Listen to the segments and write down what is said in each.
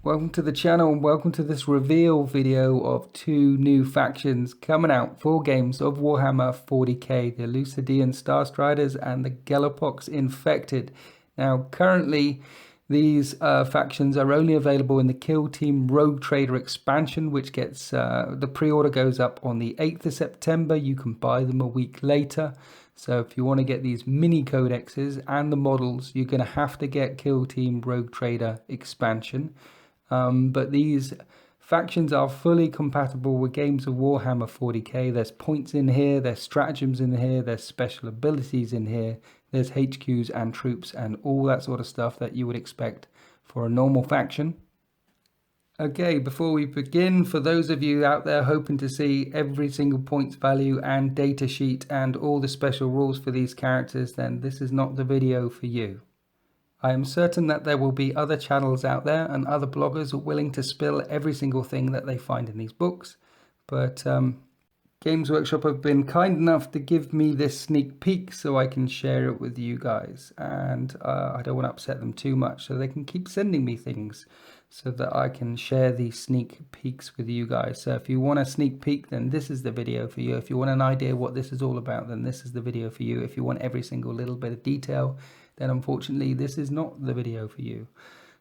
Welcome to the channel and welcome to this reveal video of two new factions coming out for games of Warhammer 40k, the Elucidian Starstriders and the Gellerpox Infected. Now currently these factions are only available in the Kill Team Rogue Trader expansion, which gets the pre-order goes up on the 8th of September. You can buy them a week later. So if you want to get these mini codexes and the models, you're going to have to get Kill Team Rogue Trader expansion. But these factions are fully compatible with games of Warhammer 40k. There's points in here, there's stratagems in here, there's special abilities in here, there's HQs and troops and all that sort of stuff that you would expect for a normal faction. Okay, before we begin, for those of you out there hoping to see every single points value and data sheet and all the special rules for these characters, then this is not the video for you. I am certain that there will be other channels out there and other bloggers willing to spill every single thing that they find in these books, but Games Workshop have been kind enough to give me this sneak peek so I can share it with you guys, and I don't want to upset them too much, so they can keep sending me things so that I can share these sneak peeks with you guys. So if you want a sneak peek, then this is the video for you. If you want an idea what this is all about, then this is the video for you. If you want every single little bit of detail, then unfortunately this is not the video for you.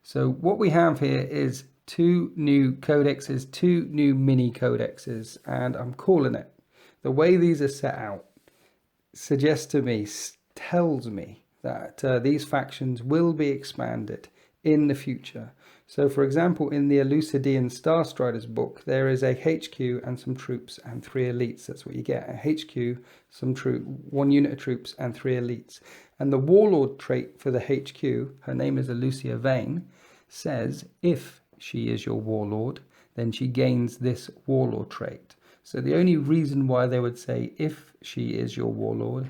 So what we have here is two new codexes, two new mini codexes, and I'm calling it. The way these are set out suggests to me, tells me that these factions will be expanded in the future. So for example, in the Elucidian Starstriders book, there is a HQ and some troops and 3 elites. That's what you get, a HQ, some troop, 1 unit of troops and 3 elites. And the warlord trait for the HQ, her name is Elucia Vane, says if she is your warlord, then she gains this warlord trait. So the only reason why they would say if she is your warlord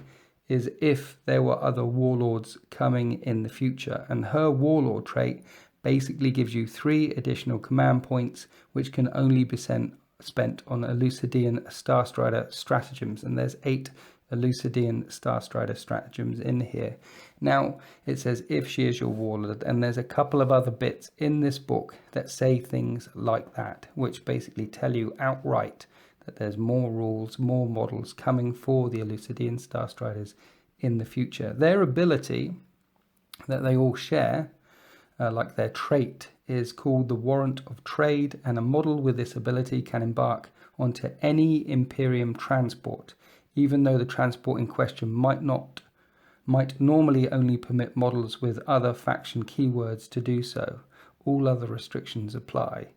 is if there were other warlords coming in the future. And her warlord trait basically gives you 3 additional command points, which can only be spent on Elucidian Starstrider stratagems. And there's 8 Elucidian Starstrider stratagems in here. Now it says if she is your warlord, and there's a couple of other bits in this book that say things like that, which basically tell you outright that there's more rules, more models coming for the Elucidian Starstriders in the future. Their ability that they all share, like their trait, is called the Warrant of Trade, and a model with this ability can embark onto any Imperium transport, even though the transport in question might normally only permit models with other faction keywords to do so. All other restrictions apply.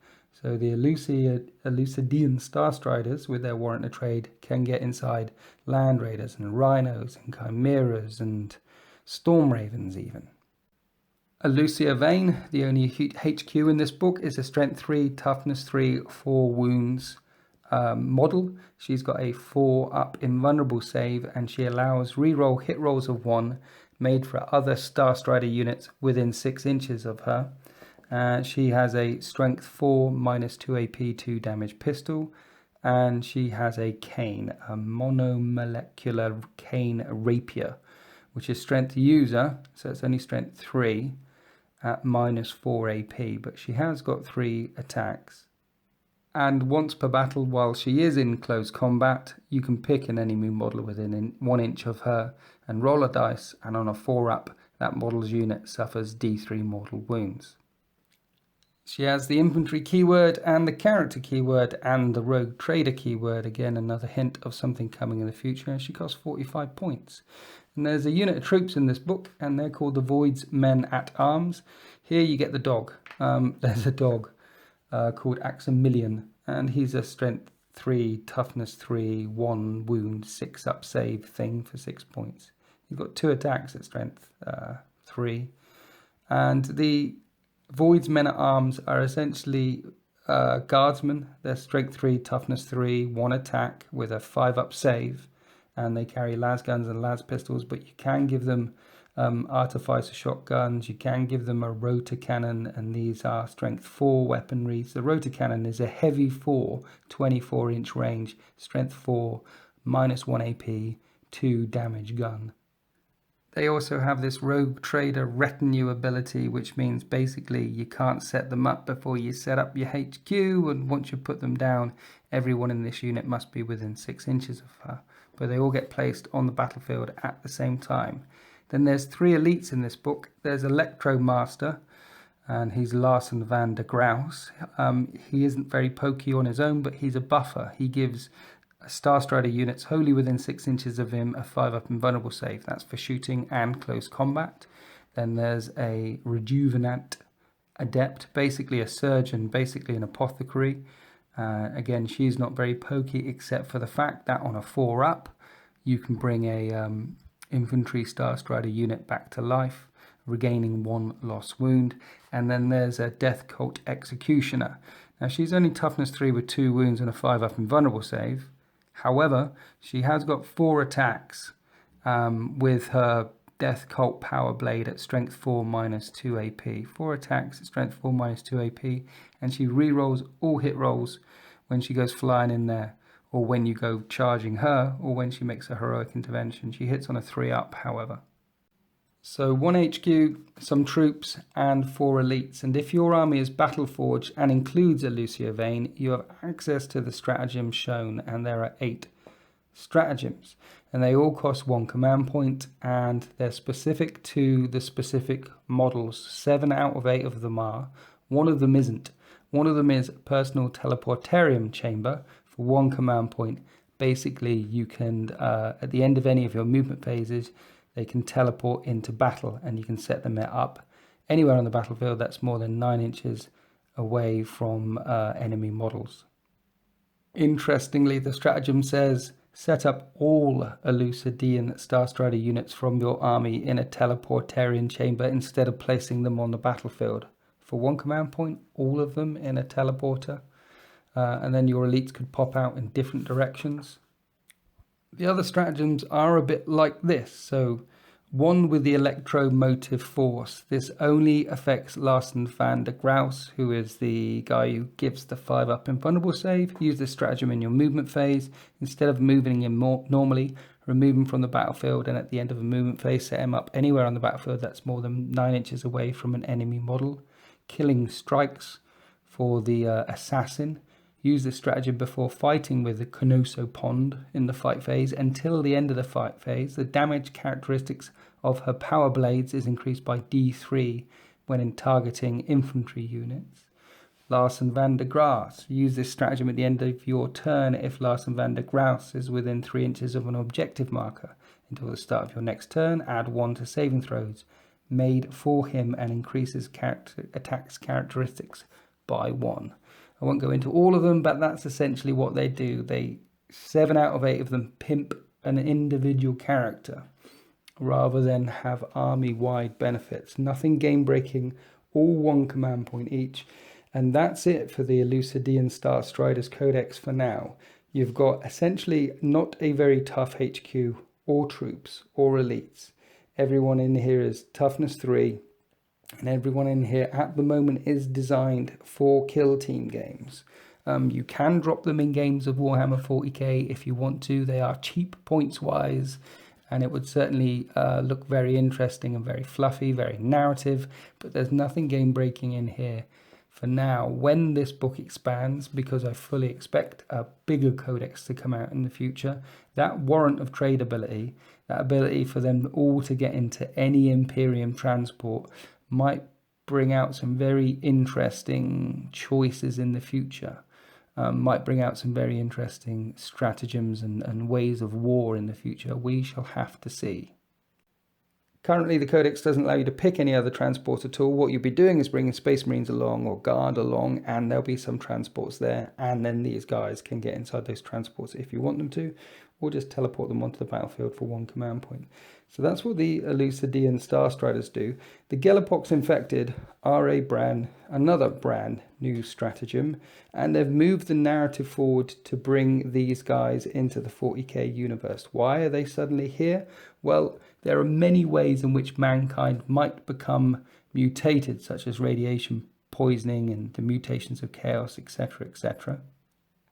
So the Elucidian Starstriders with their Warrant of Trade can get inside Land Raiders and Rhinos and Chimeras and Storm Ravens even. Elucia Vane, the only HQ in this book, is a Strength 3, Toughness 3, 4 wounds model. She's got a 4-up invulnerable save, and she allows reroll hit rolls of 1 made for other Starstrider units within 6 inches of her. She has a Strength 4 -2 AP 2 damage pistol, and she has a cane, a monomolecular cane rapier, which is Strength user, so it's only Strength 3 at -4 AP, but she has got 3 attacks. And once per battle, while she is in close combat, you can pick an enemy model within 1 inch of her and roll a dice, and on a 4-up, that model's unit suffers D3 mortal wounds. She has the infantry keyword and the character keyword and the rogue trader keyword. Again, another hint of something coming in the future. She costs 45 points. And there's a unit of troops in this book, and they're called the Void's Men at Arms. Here you get the dog. There's a dog called Aximilian, and he's a Strength 3, Toughness 3, 1 wound, 6-up save thing for 6 points. You've got 2 attacks at Strength 3. And the Void's Men at Arms are essentially guardsmen. They're Strength 3, Toughness 3, 1 attack with a 5-up save, and they carry las guns and las pistols, but you can give them artificer shotguns, you can give them a rotor cannon, and these are Strength 4 weaponry. So the rotor cannon is a heavy 4, 24-inch range, Strength 4, -1 AP, 2 damage gun. They also have this Rogue Trader retinue ability, which means basically you can't set them up before you set up your HQ, and once you put them down, everyone in this unit must be within 6 inches of her. But they all get placed on the battlefield at the same time. Then there's 3 elites in this book. There's Electromaster, and he's Larsen van der Graus. He isn't very pokey on his own, but he's a buffer. He gives Starstrider units wholly within 6 inches of him a 5-up invulnerable save. That's for shooting and close combat. Then there's a Rejuvenant Adept, basically a surgeon, basically an apothecary. Again, she's not very pokey, except for the fact that on a 4-up, you can bring a infantry Starstrider unit back to life, regaining 1 lost wound. And then there's a Death Cult Executioner. Now, she's only toughness 3 with 2 wounds and a 5-up invulnerable save. However, she has got 4 attacks with her Death Cult Power Blade at strength 4 minus 2 AP. 4 attacks at strength 4 minus 2 AP, and she re-rolls all hit rolls when she goes flying in there, or when you go charging her, or when she makes a heroic intervention. She hits on a 3-up, however. So 1 HQ, some troops, and 4 elites. And if your army is battle-forged and includes a Lucia Vane, you have access to the stratagems shown, and there are 8 stratagems. And they all cost 1 command point, and they're specific to the specific models. 7 out of 8 of them are. 1 of them isn't. One of them is Personal Teleportarium Chamber for 1 command point. Basically, you can, at the end of any of your movement phases, they can teleport into battle, and you can set them up anywhere on the battlefield that's more than 9 inches away from enemy models. Interestingly, the stratagem says, set up all Elucidian Starstrider units from your army in a teleportarian chamber instead of placing them on the battlefield. For 1 command point, all of them in a teleporter. And then your elites could pop out in different directions. The other stratagems are a bit like this. So 1 with the Electromotive Force. This only affects Larsen van der Graus, who is the guy who gives the 5-up invulnerable save. Use this stratagem in your movement phase. Instead of moving him normally, remove him from the battlefield, and at the end of a movement phase, set him up anywhere on the battlefield that's more than 9 inches away from an enemy model. Killing strikes for the assassin. Use this stratagem before fighting with the Conoso Pond in the fight phase. Until the end of the fight phase, the damage characteristics of her power blades is increased by D3 when in targeting infantry units. Larsen van der Graus. Use this stratagem at the end of your turn if Larsen van der Graus is within 3 inches of an objective marker. Until the start of your next turn, add 1 to saving throws made for him and increases attacks characteristics by 1. I won't go into all of them, but that's essentially what they do. 7 out of 8 of them pimp an individual character rather than have army-wide benefits. Nothing game-breaking, all 1 command point each. And that's it for the Elucidian Starstriders Codex for now. You've got essentially not a very tough HQ or troops or elites. Everyone in here is toughness 3. And everyone in here at the moment is designed for kill team games. You can drop them in games of Warhammer 40k if you want to. They are cheap points wise, and it would certainly look very interesting and very fluffy, very narrative, but there's nothing game breaking in here for now. When this book expands, because I fully expect a bigger codex to come out in the future, that warrant of trade ability, that ability for them all to get into any Imperium transport, might bring out some very interesting choices in the future. Might bring out some very interesting stratagems and ways of war in the future. We shall have to see. Currently, the Codex doesn't allow you to pick any other transport at all. What you'll be doing is bringing Space Marines along or Guard along, and there'll be some transports there, and then these guys can get inside those transports if you want them to, or just teleport them onto the battlefield for 1 command point. So that's what the Elucidian Starstriders do. The Gellerpox Infected are another brand new stratagem, and they've moved the narrative forward to bring these guys into the 40k universe. Why are they suddenly here? Well, there are many ways in which mankind might become mutated, such as radiation poisoning and the mutations of chaos, etc., etc.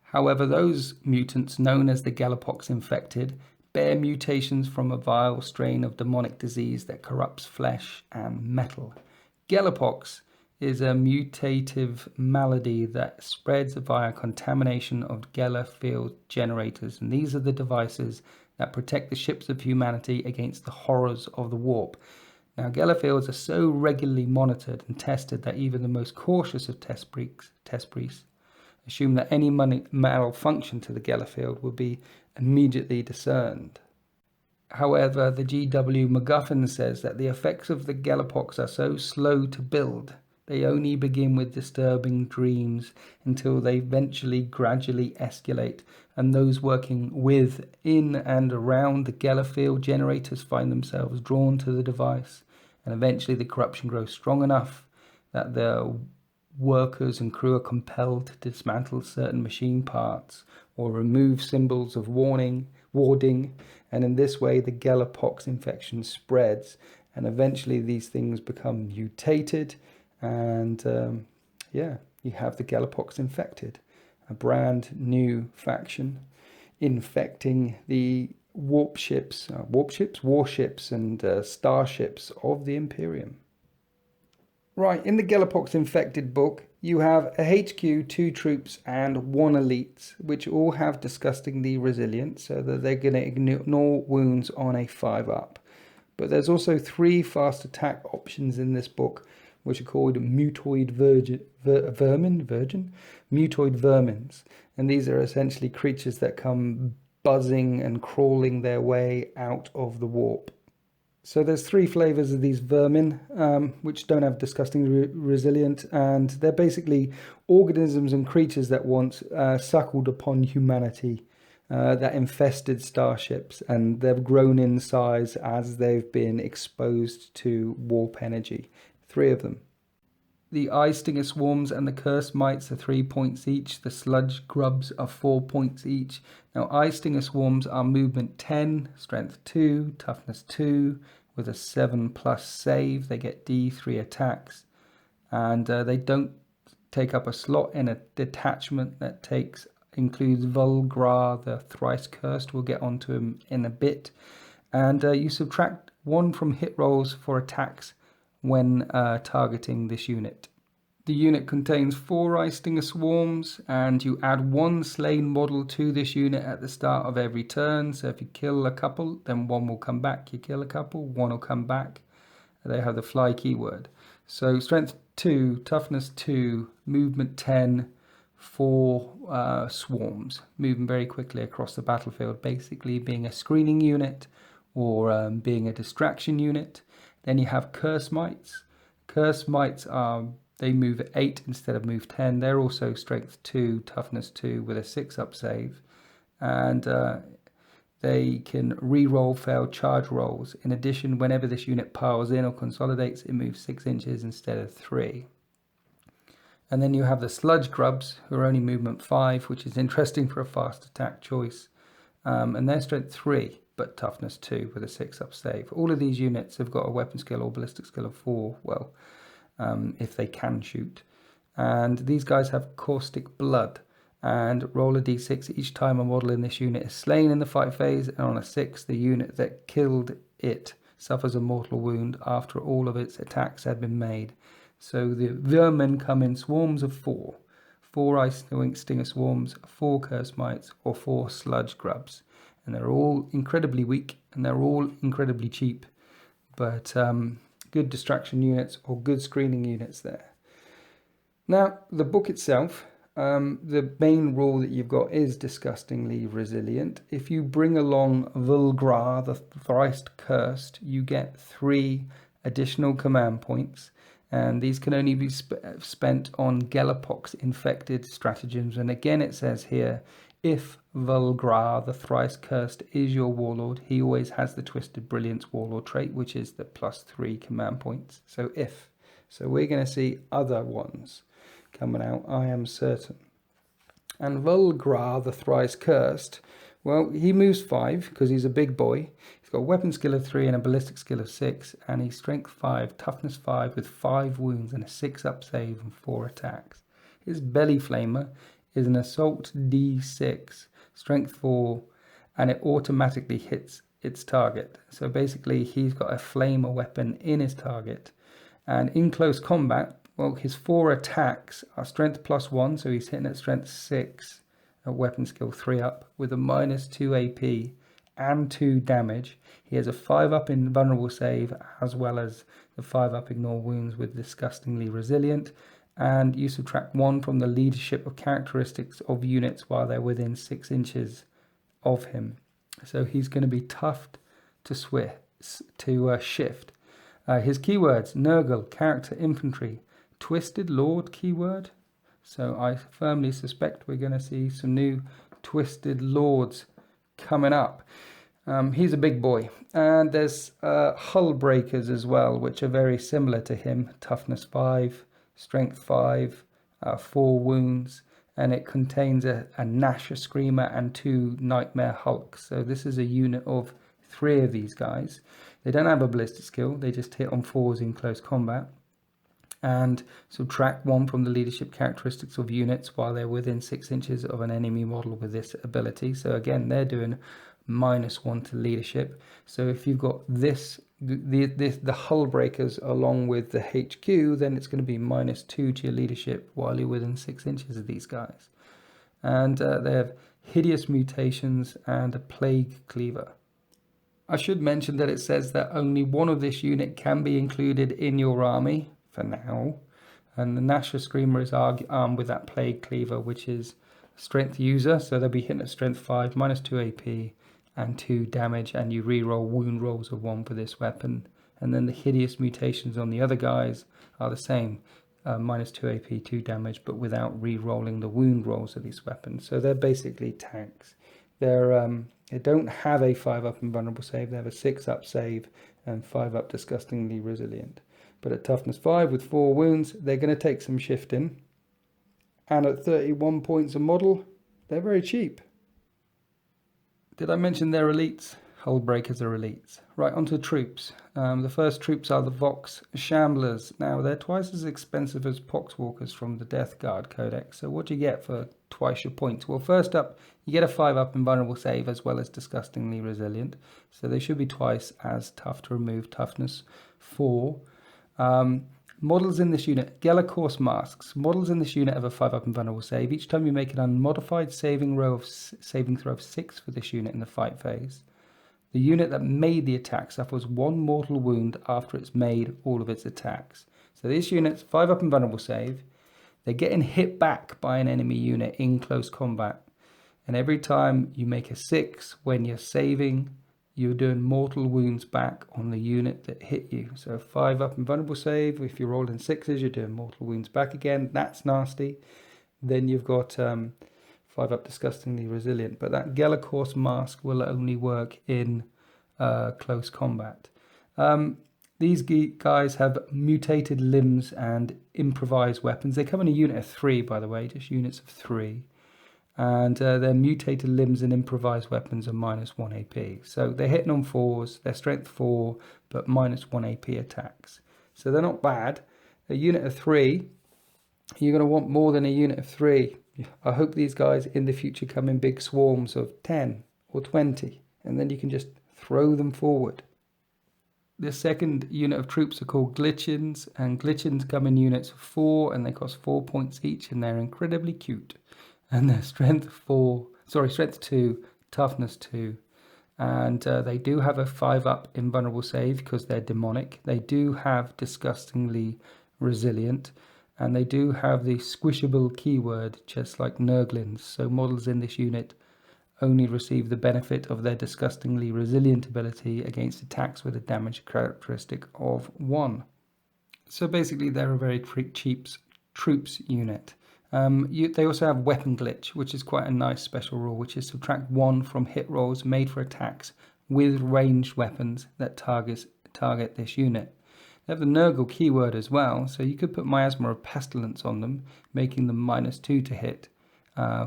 However, those mutants, known as the Gellerpox Infected, bear mutations from a vile strain of demonic disease that corrupts flesh and metal. Gellerpox is a mutative malady that spreads via contamination of Geller field generators, and these are the devices that protect the ships of humanity against the horrors of the warp. Now, Geller fields are so regularly monitored and tested that even the most cautious of test priests assume that any malfunction to the Geller field will be immediately discerned. However, the GW MacGuffin says that the effects of the Gellerpox are so slow to build. They only begin with disturbing dreams until they eventually gradually escalate, and those working with, in and around the Geller field generators find themselves drawn to the device, and eventually the corruption grows strong enough that the workers and crew are compelled to dismantle certain machine parts or remove symbols of warding, and in this way the Gellerpox infection spreads, and eventually these things become mutated, and you have the Gellerpox Infected, a brand new faction infecting the warships and starships of the Imperium. Right, in the Gellerpox Infected book, you have a HQ, 2 troops, and 1 elite, which all have disgustingly resilient, so that they're going to ignore wounds on a 5-up. But there's also 3 fast attack options in this book, which are called mutoid vermins, and these are essentially creatures that come buzzing and crawling their way out of the warp. So there's 3 flavors of these vermin, which don't have disgustingly resilient, and they're basically organisms and creatures that once suckled upon humanity, that infested starships, and they've grown in size as they've been exposed to warp energy. 3 of them. The eye stinger swarms and the curse mites are 3 points each. The sludge grubs are 4 points each. Now, eye stinger swarms are movement 10, strength 2, toughness 2, with a 7+ save. They get D3 attacks, and they don't take up a slot in a detachment that includes Vulgra, the thrice cursed. We'll get onto him in a bit. And you subtract 1 from hit rolls for attacks when targeting this unit. The unit contains 4 eye stinger swarms, and you add 1 slain model to this unit at the start of every turn. So if you kill a couple, then 1 will come back. You kill a couple, 1 will come back. They have the fly keyword. So strength 2, toughness 2, movement 10, 4 swarms, moving very quickly across the battlefield, basically being a screening unit or being a distraction unit. Then you have curse mites. Curse mites they move 8 instead of move 10. They're also strength 2, toughness 2 with a 6-up save, and they can re-roll failed charge rolls. In addition, whenever this unit piles in or consolidates, it moves 6 inches instead of 3. And then you have the sludge grubs, who are only movement 5, which is interesting for a fast attack choice, and they're strength 3 but toughness 2 with a 6-up save. All of these units have got a weapon skill or ballistic skill of 4, well, if they can shoot. And these guys have caustic blood, and roll a d6 each time a model in this unit is slain in the fight phase, and on a 6, the unit that killed it suffers a mortal wound after all of its attacks had been made. So the vermin come in swarms of 4. 4 ice stinger swarms, 4 curse mites, or 4 sludge grubs. And they're all incredibly weak, and they're all incredibly cheap, but good distraction units or good screening units there. Now, the book itself, the main rule that you've got is disgustingly resilient. If you bring along Vulgra, the thrice cursed, you get 3 additional command points, and these can only be spent on Gellerpox infected stratagems. And again, it says here, if Vulgra, the thrice cursed, is your warlord, he always has the Twisted Brilliance warlord trait, which is the +3 command points. So if. So we're going to see other ones coming out, I am certain. And Vulgra, the thrice cursed, well, he moves 5 because he's a big boy. He's got a weapon skill of 3 and a ballistic skill of 6, and he's strength 5, toughness 5 with 5 wounds and a 6-up save and 4 attacks. His belly flamer is an assault d6, strength 4, and it automatically hits its target. So basically he's got a flamer weapon in his target, and in close combat, well, his 4 attacks are strength +1, so he's hitting at strength 6, a weapon skill 3 up, with a -2 AP and 2 damage. He has a 5 up in vulnerable save, as well as the 5 up ignore wounds with disgustingly resilient, and you subtract 1 from the leadership of characteristics of units while they're within 6 inches of him. So he's going to be tough to shift. His keywords: Nurgle, character, infantry, Twisted Lord keyword. So I firmly suspect we're going to see some new Twisted Lords coming up. He's a big boy. And there's Hull Breakers as well, which are very similar to him. Toughness 5, strength 5, 4 wounds, and it contains a Gnasher Screamer and 2 Nightmare Hulks. So this is a unit of 3 of these guys. They don't have a ballistic skill, they just hit on 4s in close combat. And subtract 1 from the leadership characteristics of units while they're within 6 inches of an enemy model with this ability. So again, they're doing -1 to leadership. So if you've got the Hull Breakers along with the HQ, then it's going to be -2 to your leadership while you're within 6 inches of these guys. And they have hideous mutations and a plague cleaver. I should mention that it says that only 1 of this unit can be included in your army for now, and the Gnasher Screamer is armed with that plague cleaver, which is strength user, so they'll be hitting at strength 5, -2 AP and 2 damage, and you reroll wound rolls of 1 for this weapon. And then the hideous mutations on the other guys are the same, -2 AP, 2 damage, but without re-rolling the wound rolls of these weapons. So they're basically tanks. They don't have a 5 up invulnerable save, they have a 6 up save and 5 up disgustingly resilient. But at toughness 5 with 4 wounds, they're going to take some shifting. And at 31 points a model, they're very cheap. Did I mention they're elites? Hull Breakers are elites. Right, onto troops. The first troops are the Vox Shamblers. Now, they're twice as expensive as Poxwalkers from the Death Guard Codex. So what do you get for twice your points? Well, first up, you get a 5 up invulnerable save as well as disgustingly resilient. So they should be twice as tough to remove, toughness 4. Models in this unit, Gellerpox masks. Models in this unit have a 5 up invulnerable save. Each time you make an unmodified saving throw of 6 for this unit in the fight phase, the unit that made the attack suffers 1 mortal wound after it's made all of its attacks. So this unit's 5 up invulnerable save. They're getting hit back by an enemy unit in close combat. And every time you make a 6 when you're saving, you're doing mortal wounds back on the unit that hit you. So 5 up invulnerable save. If you're rolling 6s, you're doing mortal wounds back again. That's nasty. Then you've got 5 up disgustingly resilient. But that Gellerpox mask will only work in close combat. These guys have mutated limbs and improvised weapons. They come in a unit of 3, by the way, just units of 3. And their mutated limbs and improvised weapons are -1 AP. So they're hitting on 4s, they're strength 4, but -1 AP attacks. So they're not bad. A unit of 3, you're going to want more than a unit of 3. I hope these guys in the future come in big swarms of 10 or 20, and then you can just throw them forward. The second unit of troops are called Glitchins, and Glitchins come in units of 4, and they cost 4 points each, and they're incredibly cute. And they're strength 2, toughness 2. And they do have a 5 up invulnerable save because they're demonic. They do have disgustingly resilient. And they do have the squishable keyword, just like Nurglings. So models in this unit only receive the benefit of their disgustingly resilient ability against attacks with a damage characteristic of 1. So basically they're a very cheap troops unit. They also have weapon glitch, which is quite a nice special rule, which is subtract 1 from hit rolls made for attacks with ranged weapons that target this unit. They have the Nurgle keyword as well, so you could put Miasma of Pestilence on them, making them -2 to hit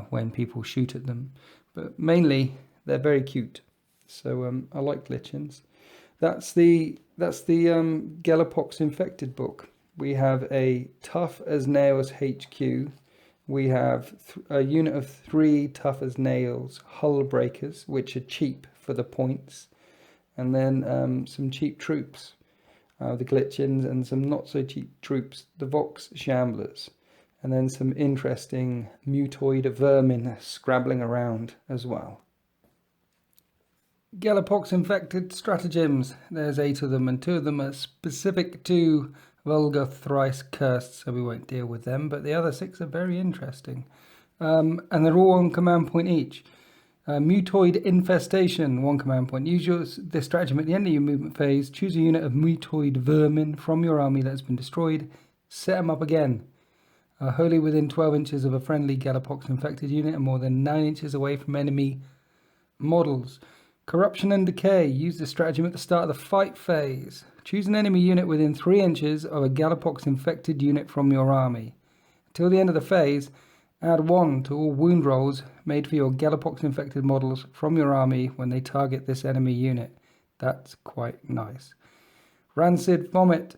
when people shoot at them. But mainly, they're very cute. So I like Glitchins. That's the Gellerpox Infected book. We have a tough as nails HQ we have a unit of 3 tough as nails hull breakers, which are cheap for the points, and then some cheap troops, the glitchins, and some not so cheap troops, the Vox Shamblers, and then some interesting mutoid vermin scrabbling around as well. Gellerpox Infected stratagems. There's 8 of them, and 2 of them are specific to Vulgar Thrice Cursed, so we won't deal with them, but the other 6 are very interesting. And they're all 1 command point each. Mutoid Infestation, 1 command point. Use this stratagem at the end of your movement phase. Choose a unit of mutoid vermin from your army that's been destroyed. Set them up again. Wholly within 12 inches of a friendly Gellerpox Infected unit and more than 9 inches away from enemy models. Corruption and Decay. Use the stratagem at the start of the fight phase. Choose an enemy unit within 3 inches of a Gellerpox Infected unit from your army. Until the end of the phase, add 1 to all wound rolls made for your Gellerpox Infected models from your army when they target this enemy unit. That's quite nice. Rancid Vomit.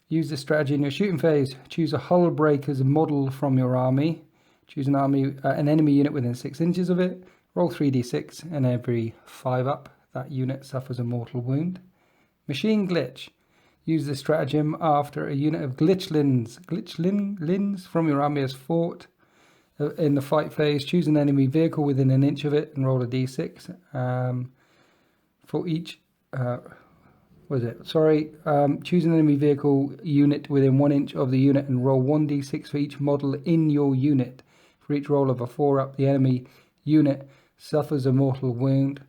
Use this strategy in your shooting phase. Choose a Hull Breakers model from your army. Choose an enemy unit within 6 inches of it. Roll 3d6, and every 5 up, that unit suffers a mortal wound. Machine Glitch. Use this stratagem after a unit of glitchlins from your army has fought. In the fight phase, choose an enemy vehicle within 1 inch of it and roll a d6 for each. Choose an enemy vehicle unit within 1 inch of the unit and roll 1d6 for each model in your unit. For each roll of a 4 up, the enemy unit suffers a mortal wound.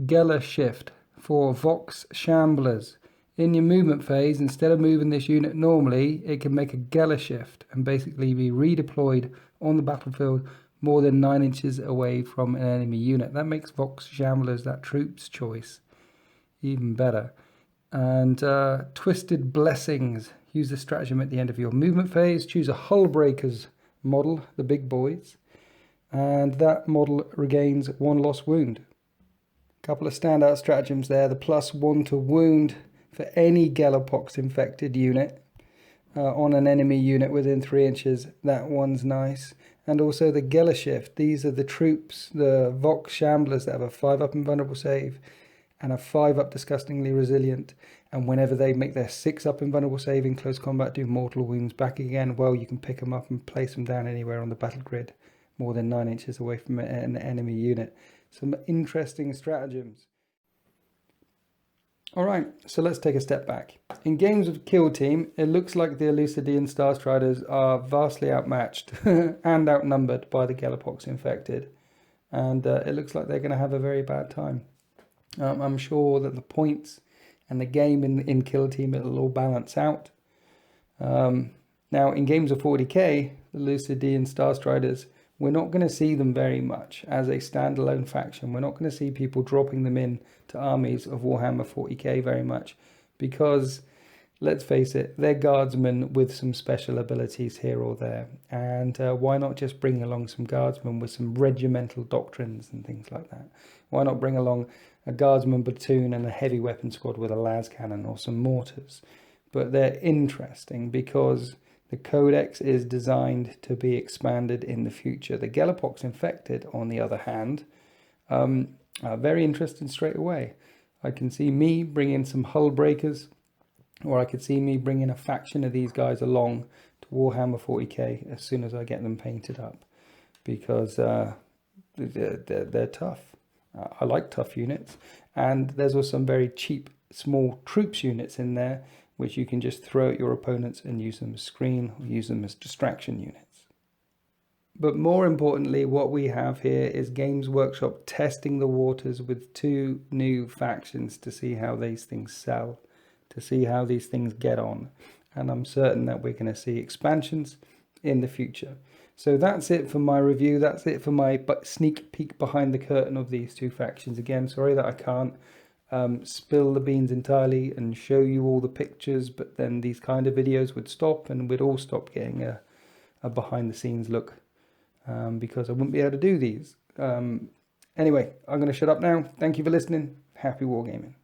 Geller Shift for Vox Shamblers. In your movement phase, instead of moving this unit normally, it can make a Geller Shift and basically be redeployed on the battlefield more than 9 inches away from an enemy unit. That makes Vox Shamblers, that troop's choice, even better. And Twisted Blessings. Use the stratagem at the end of your movement phase. Choose a Hull Breakers model, the big boys, and that model regains 1 lost wound. Couple of standout stratagems there. The +1 to wound for any Gellerpox Infected unit on an enemy unit within 3 inches. That one's nice. And also the Geller Shift. These are the troops, the Vox Shamblers, that have a 5 up invulnerable save and a 5 up disgustingly resilient. And whenever they make their 6 up invulnerable save in close combat, do mortal wounds back again. Well, you can pick them up and place them down anywhere on the battle grid more than 9 inches away from an enemy unit. Some interesting stratagems. Alright, so let's take a step back. In games of Kill Team, it looks like the Elucidian Starstriders are vastly outmatched and outnumbered by the Gellerpox Infected. And it looks like they're going to have a very bad time. I'm sure that the points and the game in Kill Team, it'll all balance out. Now, in games of 40k, the Elucidian Starstriders, we're not going to see them very much as a standalone faction. We're not going to see people dropping them in to armies of Warhammer 40k very much because, let's face it, they're guardsmen with some special abilities here or there. And why not just bring along some guardsmen with some regimental doctrines and things like that? Why not bring along a guardsman platoon and a heavy weapon squad with a las cannon or some mortars? But they're interesting because the codex is designed to be expanded in the future. The Gellerpox Infected, on the other hand, are very interesting straight away. I can see me bringing some Hull Breakers, or I could see me bringing a faction of these guys along to Warhammer 40k as soon as I get them painted up, because they're tough. I like tough units, and there's also some very cheap small troops units in there which you can just throw at your opponents and use them as screen or use them as distraction units. But more importantly, what we have here is Games Workshop testing the waters with 2 new factions to see how these things sell, to see how these things get on. And I'm certain that we're going to see expansions in the future. So that's it for my review. That's it for my sneak peek behind the curtain of these 2 factions. Again, sorry that I can't spill the beans entirely and show you all the pictures, but then these kind of videos would stop and we'd all stop getting a behind the scenes look because I wouldn't be able to do these. Anyway, I'm going to shut up now. Thank you for listening. Happy wargaming.